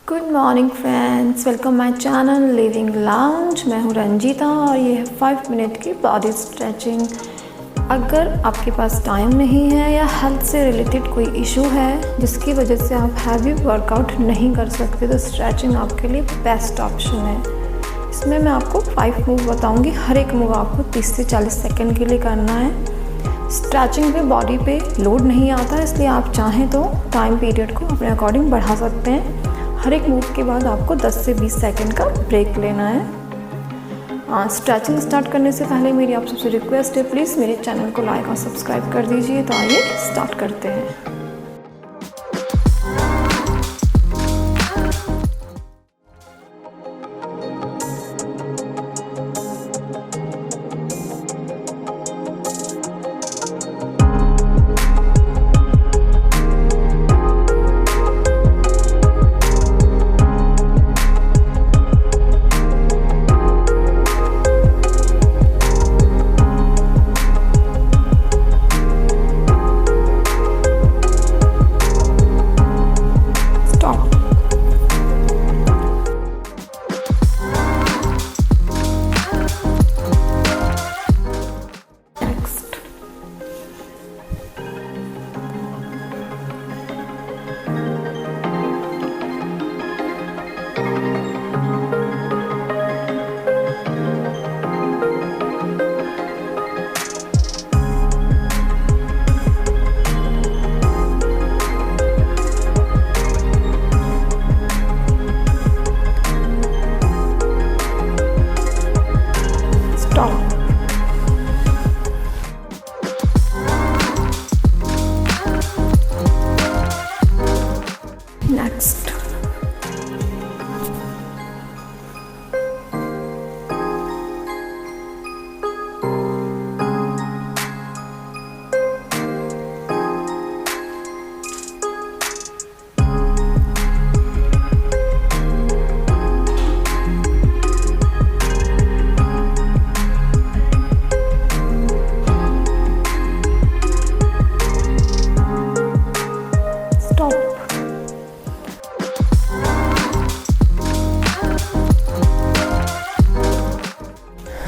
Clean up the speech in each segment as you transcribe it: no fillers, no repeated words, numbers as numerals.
Good morning friends, welcome my channel living lounge. मैं हूं रंजीता और ये है 5 मिनट की बॉडी स्ट्रेचिंग। अगर आपके पास टाइम नहीं है या हेल्थ से रिलेटेड कोई इशू है जिसकी वजह से आप हैवी वर्कआउट नहीं कर सकते तो स्ट्रेचिंग आपके लिए बेस्ट ऑप्शन है। इसमें मैं आपको 5 मूव बताऊंगी। हर एक मूव आपको 30 से 40 सेकेंड के लिए करना है। स्ट्रेचिंग पे बॉडी पे लोड नहीं आता, इसलिए आप चाहें तो टाइम पीरियड को अपने अकॉर्डिंग बढ़ा सकते हैं। हर एक मूव के बाद आपको 10 से 20 सेकंड का ब्रेक लेना है। स्ट्रेचिंग स्टार्ट करने से पहले मेरी आप सबसे रिक्वेस्ट है, प्लीज़ मेरे चैनल को लाइक और सब्सक्राइब कर दीजिए। तो आइए स्टार्ट करते हैं। Next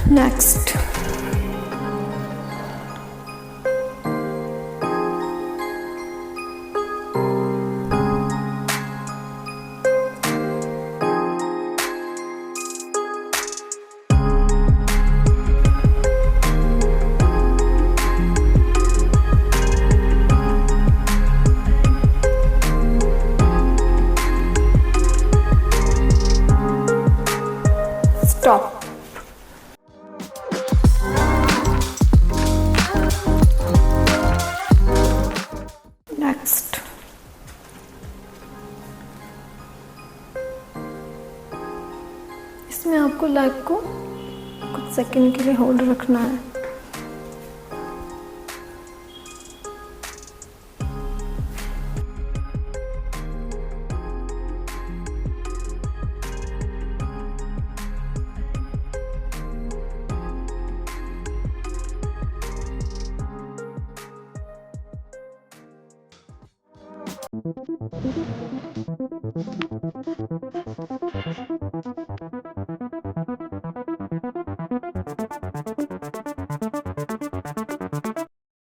next stop. नेक्स्ट इसमें आपको लेग को कुछ सेकंड के लिए होल्ड रखना है।